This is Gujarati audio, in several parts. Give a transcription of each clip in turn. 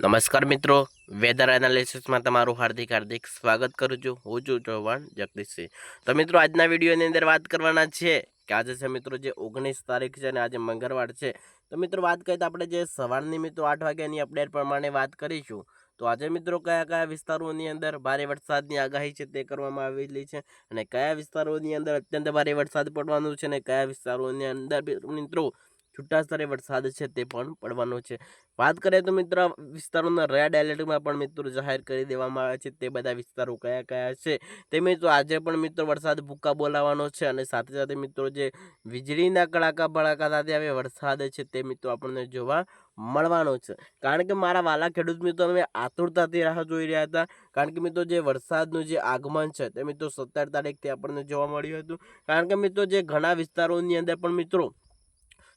નમસ્કાર મિત્રો, વેધર એનાલિસિસમાં તમારું હાર્દિક સ્વાગત કરું છું. હું છું ચૌહાણ જગદીશસિંહ. તો મિત્રો, આજના વિડીયોની અંદર વાત કરવાના છે કે આજે છે મિત્રો જે 19 તારીખ છે અને આજે મંગળવાર છે. તો મિત્રો વાત કરીએ તો આપણે જે સવારની મિત્રો 8 વાગ્યાની અપડેટ પ્રમાણે વાત કરીશું. તો આજે મિત્રો કયા કયા વિસ્તારોની અંદર ભારે વરસાદની આગાહી છે તે કરવામાં આવેલી છે અને કયા વિસ્તારોની અંદર અત્યંત ભારે વરસાદ પડવાનો છે અને કયા વિસ્તારોની અંદર મિત્રો છૂટાછવાયા વરસાદ છે તે પણ પડવાનો છે. વાત કરીએ તો મિત્રો વિસ્તારોના રેડ એલર્ટમાં પણ મિત્રો જાહેર કરી દેવામાં આવે છે. તે બધા વિસ્તારો કયા કયા છે તે મિત્રો આજે પણ મિત્રો વરસાદ ભૂકા બોલાવવાનો છે અને સાથે સાથે મિત્રો જે વીજળીના કડાકા ભડાકા સાથે હવે વરસાદ છે તે મિત્રો આપણને જોવા મળવાનો છે. કારણ કે મારા વાલા ખેડૂત મિત્રો અમે આતુરતાથી રાહ જોઈ રહ્યા હતા. કારણ કે મિત્રો જે વરસાદનું જે આગમન છે તે મિત્રો 17 તારીખથી આપણને જોવા મળ્યું હતું. કારણ કે મિત્રો જે ઘણા વિસ્તારોની અંદર પણ મિત્રો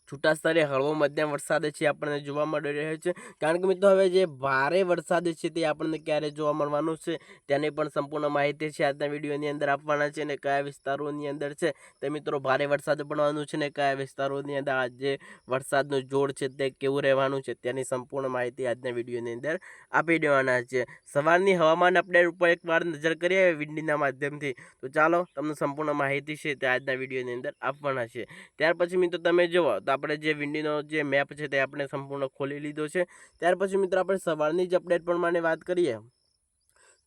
છૂટાછવાયા હળવો મધ્યમ વરસાદ છે આપણને જોવા મળી રહ્યો છે. કારણ કે મિત્રો હવે જે ભારે વરસાદ છે તે આપણને ક્યારે જોવા મળવાનો છે તેની પણ સંપૂર્ણ માહિતી છે આજના વિડીયોની અંદર આપવાના છે. અને કયા વિસ્તારોની અંદર છે તે મિત્રો ભારે વરસાદ પડવાનું છે ને કયા વિસ્તારોની અંદર આજે વરસાદનું જોર છે તે કેવું રહેવાનું છે તેની સંપૂર્ણ માહિતી આજના વિડીયોની અંદર આપી દેવાના છે. સવારની હવામાન અપડેટ ઉપર એકવાર નજર કરીએ વિન્ડીના માધ્યમથી. તો ચાલો તમને સંપૂર્ણ માહિતી છે તે આજના વિડીયોની અંદર આપવાના છે. ત્યાર પછી મિત્રો તમે જુઓ તો આપણે જે વિન્ડીનો જે મેપ છે તે આપણે સંપૂર્ણ ખોલી લીધો છે. ત્યાર પછી મિત્રો આપણે સવારની જ અપડેટ પ્રમાણે વાત કરીએ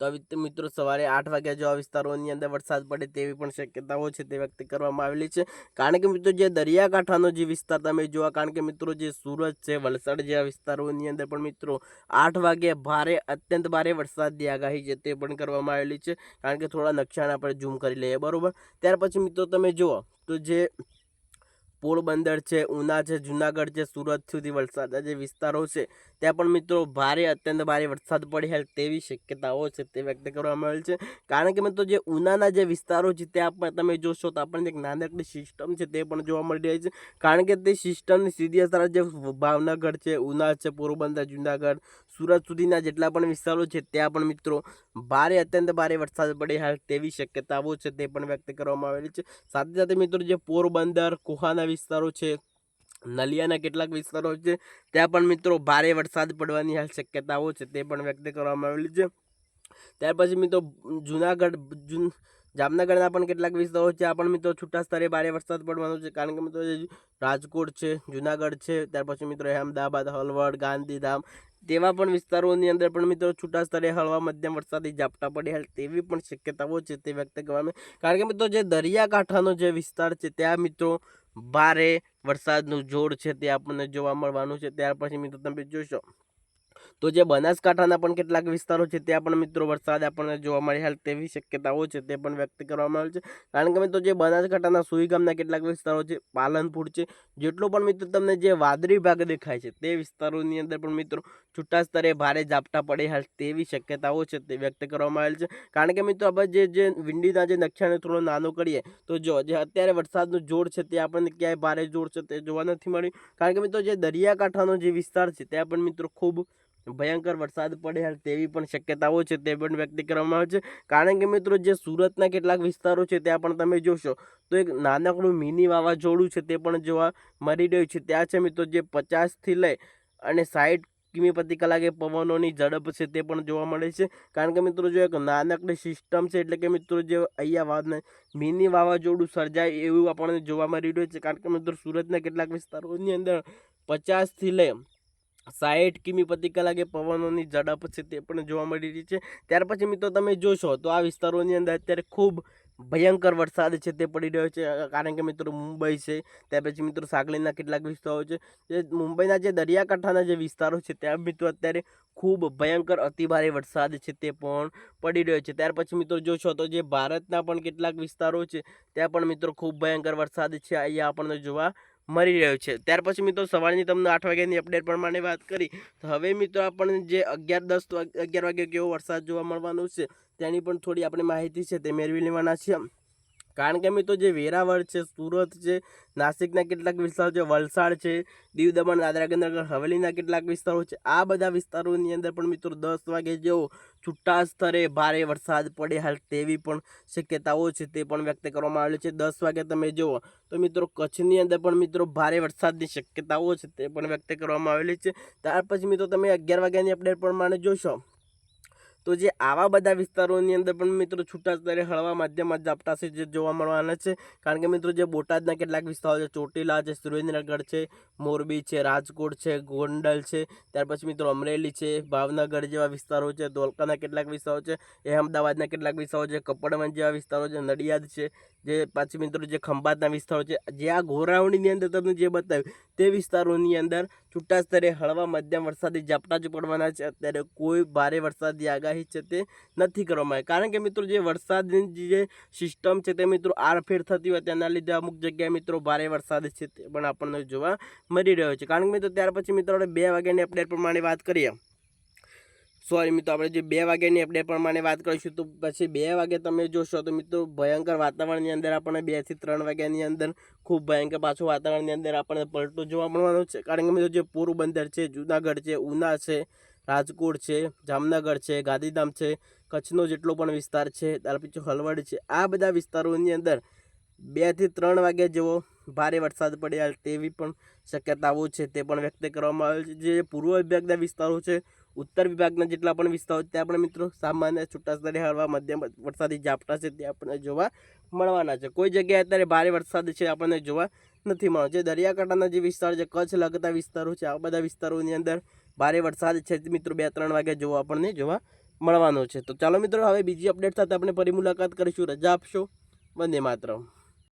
તો મિત્રો સવારે 8 વાગ્યા જેવા વિસ્તારોની અંદર વરસાદ પડે તેવી પણ શક્યતાઓ છે તે વ્યક્ત કરવામાં આવેલી છે. કારણ કે મિત્રો જે દરિયાકાંઠાનો જે વિસ્તાર તમે જોવા, કારણ કે મિત્રો જે સુરત છે, વલસાડ જેવા વિસ્તારોની અંદર પણ મિત્રો 8 વાગે અત્યંત ભારે વરસાદની આગાહી છે તે પણ કરવામાં આવેલી છે. કારણ કે થોડા નકશાને આપણે ઝૂમ કરી લઈએ, બરોબર. ત્યાર પછી મિત્રો તમે જુઓ તો જે પોરબંદર છે, ઉના છે, જુનાગઢ છે, સુરત સુધી વલસાડના જે વિસ્તારો છે ત્યાં પણ મિત્રો અત્યંત ભારે વરસાદ પડે તેવી શક્યતાઓ છે તે વ્યક્ત કરવામાં આવેલ છે. કારણ કે મિત્રો જે ઉનાના જે વિસ્તારો છે ત્યાં પણ તમે જોશો તો આપણને એક નાનકડી સિસ્ટમ છે તે પણ જોવા મળી રહી છે. કારણ કે તે સિસ્ટમની સીધી અસર જે ભાવનગર છે, ઉના છે, પોરબંદર, જુનાગઢ, સુરત સુધીના જેટલા પણ વિસ્તારો છે ત્યાં પણ મિત્રો અત્યંત ભારે વરસાદ પડે તેવી શક્યતાઓ છે તે પણ વ્યક્ત કરવામાં આવેલી છે. સાથે સાથે મિત્રો જે પોરબંદર, કોહાના વિસ્તારો છે, નલિયાના કેટલાક વિસ્તારો છે ત્યાં પણ મિત્રો ભારે વરસાદ પડવાની શક્યતાઓ છે તે પણ વ્યક્ત કરવામાં આવેલી છે. ત્યાર પછી મિત્રો જામનગરના પણ કેટલાક વિસ્તારો છે, આ પણ મિત્રો છૂટાછવાયે ભારે વરસાદ પડવાનો છે. કારણ કે મિત્રો રાજકોટ છે, જુનાગઢ છે, ત્યાર પછી મિત્રો અહેમદાબાદ, હળવદ, ગાંધીધામ તેવા પણ વિસ્તારોની અંદર પણ મિત્રો છૂટાછવાયે હળવા મધ્યમ વરસાદી ઝાપટા પડે તેવી પણ શક્યતાઓ છે તે વ્યક્ત કરવામાં. કારણ કે મિત્રો જે દરિયાકાંઠાનો જે વિસ્તાર છે ત્યાં મિત્રો ભારે વરસાદનું જોર છે તે આપણને જોવા મળવાનું છે. ત્યાર પછી મિત્રો તમે જોશો તો જે બનાસકાંઠાના પણ કેટલાક વિસ્તારો છે ત્યાં પણ મિત્રો વરસાદ આપણને જોવા મળે તેવી શક્યતાઓ છે તે પણ વ્યક્ત કરવામાં આવે છે. કારણ કે મિત્રો જે બનાસકાંઠાના સુઈ ગામના કેટલાક વિસ્તારો છે, પાલનપુર છે, જેટલો પણ મિત્રો તમને જે વાદળી ભાગ દેખાય છે તે વિસ્તારોની અંદર પણ મિત્રો છૂટાછવાયે ભારે ઝાપટા પડે તેવી શક્યતાઓ છે તે વ્યક્ત કરવામાં આવેલ છે. કારણ કે મિત્રો આપણે જે વિન્ડીના જે નકશાને થોડો નાનો કરીએ તો જો જે અત્યારે વરસાદનું જોર છે તે આપણને ક્યાંય ભારે જોર છે તે જોવા નથી મળ્યું. કારણ કે મિત્રો જે દરિયાકાંઠાનો જે વિસ્તાર છે ત્યાં પણ મિત્રો ખૂબ ભયંકર વરસાદ પડે તેવી પણ શક્યતાઓ છે તે પણ વ્યક્ત કરવામાં આવે છે. કારણ કે મિત્રો જે સુરતના કેટલાક વિસ્તારો છે ત્યાં પણ તમે જોશો તો એક નાનકડું મિની વાવાઝોડું છે તે પણ જોવા મળી રહ્યું છે. ત્યાં છે મિત્રો જે 50થી લઈ અને 60 કિમી પ્રતિ કલાકે પવનોની ઝડપ છે તે પણ જોવા મળે છે. કારણ કે મિત્રો જો એક નાનકડી સિસ્ટમ છે એટલે કે મિત્રો જે અહીંયા મિની વાવાઝોડું સર્જાય એવું આપણને જોવા મળી રહ્યું છે. કારણ કે મિત્રો સુરતના કેટલાક વિસ્તારોની અંદર 50થી લઈ 60 કિમી પ્રતિ કલાકે પવનોની ઝડપ છે તે પણ જોવા મળી રહી છે. ત્યાર પછી મિત્રો તમે જોશો તો આ વિસ્તારોની અંદર અત્યારે ખૂબ ભયંકર વરસાદ છે તે પડી રહ્યો છે. કારણ કે મિત્રો મુંબઈ છે, ત્યાર પછી મિત્રો સાગલીના કેટલાક વિસ્તારો છે, જે મુંબઈના જે દરિયાકાંઠાના જે વિસ્તારો છે ત્યાં મિત્રો અત્યારે ખૂબ ભયંકર અતિભારે વરસાદ છે તે પણ પડી રહ્યો છે. ત્યાર પછી મિત્રો જોશો તો જે ભારતના પણ કેટલાક વિસ્તારો છે ત્યાં પણ મિત્રો ખૂબ ભયંકર વરસાદ છે અહીંયા આપણને જોવા મળી રહ્યો છે. ત્યાર પછી મિત્રો સવારની તમને 8 વાગ્યાની અપડેટ પ્રમાણે વાત કરી તો હવે મિત્રો આપણને જે 11 વાગે કેવો વરસાદ જોવા મળવાનો છે તેની પણ થોડી આપણે માહિતી છે તે મેળવી લેવાના છે. કારણ કે મિત્રો જે વેરાવળ છે, સુરત છે, નાસિકના કેટલાક વિસ્તારો છે, વલસાડ છે, દીવ દમણ દાદરા નગર હવેલીના કેટલાક વિસ્તારો છે, આ બધા વિસ્તારોની અંદર પણ મિત્રો 10 વાગે જેવો છૂટા સ્તરે ભારે વરસાદ પડે હાલ તેવી પણ શક્યતાઓ છે તે પણ વ્યક્ત કરવામાં આવેલી છે. 10 વાગે તમે જુઓ તો મિત્રો કચ્છની અંદર પણ મિત્રો ભારે વરસાદની શક્યતાઓ છે તે પણ વ્યક્ત કરવામાં આવેલી છે. ત્યાર પછી મિત્રો તમે 11 વાગ્યાની અપડેટ પ્રમાણે જોશો તો જે આવા બધા વિસ્તારોની અંદર પણ મિત્રો છૂટા સ્તરે હળવા મધ્યમ ઝાપટા છે જે જોવા મળવાના છે. કારણ કે મિત્રો જે બોટાદના કેટલાક વિસ્તારો છે, ચોટીલા છે, સુરેન્દ્રનગર છે, મોરબી છે, રાજકોટ છે, ગોંડલ છે, ત્યાર પછી મિત્રો અમરેલી છે, ભાવનગર જેવા વિસ્તારો છે, ધોળકાના કેટલાક વિસ્તારો છે, અમદાવાદના કેટલાક વિસ્તારો છે, કપડવંજ જેવા વિસ્તારો છે, નડિયાદ છે, જે પાછી મિત્રો જે ખંભાતના વિસ્તારો છે, જે આ ગોરાવણીની અંદર તમને જે બતાવ્યું તે વિસ્તારોની અંદર છૂટા સ્તરે હળવા મધ્યમ વરસાદી ઝાપટા જ પડવાના છે. અત્યારે કોઈ ભારે વરસાદની આગાહી છે તે નથી કરવામાં આવી. કારણ કે મિત્રો જે વરસાદની જે સિસ્ટમ છે તે મિત્રો આરફેર થતી હોય તેના લીધે અમુક જગ્યાએ મિત્રો ભારે વરસાદ છે તે પણ આપણને જોવા મળી રહ્યો છે. કારણ કે મિત્રો ત્યાર પછી મિત્રો આપણે 2 વાગ્યાની અપડેટ પ્રમાણે વાત કરીએ. મિત્રો આપણે જે 2 વાગ્યાની અપડેટ પ્રમાણે વાત કરીશું તો પછી 2 વાગે તમે જોશો તો મિત્રો ભયંકર વાતાવરણની અંદર આપણને 2 થી 3 વાગ્યાની અંદર ખૂબ ભયંકર પાછું વાતાવરણની અંદર આપણને પલટો જોવા મળવાનો છે. કારણ કે મિત્રો જે પોરબંદર છે, જૂનાગઢ છે, ઉના છે, રાજકોટ છે, જામનગર છે, ગાંધીધામ છે, કચ્છનો જેટલો પણ વિસ્તાર છે, ત્યાર પછી હળવદ છે, આ બધા વિસ્તારોની અંદર 2 થી 3 વાગ્યા જેવો ભારે વરસાદ પડે તેવી પણ શક્યતાઓ છે તે પણ વ્યક્ત કરવામાં આવેલ છે. જે પૂર્વ વિભાગના વિસ્તારો છે, ઉત્તર વિભાગના જેટલા પણ વિસ્તારો ત્યાં પણ મિત્રો સામાન્ય છૂટા સ્તરે હળવા મધ્યમ વરસાદી ઝાપટા છે તે આપણને જોવા મળવાના છે. કોઈ જગ્યાએ અત્યારે ભારે વરસાદ છે આપણને જોવા નથી મળ્યો. જે દરિયાકાંઠાના જે વિસ્તાર છે, કચ્છ લગતા વિસ્તારો છે, આ બધા વિસ્તારોની અંદર ભારે વરસાદ છે મિત્રો 2-3 વાગ્યા જેવો આપણને જોવા મળવાનો છે. તો ચાલો મિત્રો હવે બીજી અપડેટ સાથે આપણે ફરી મુલાકાત કરીશું. રજા આપશો. વંદે માતરમ.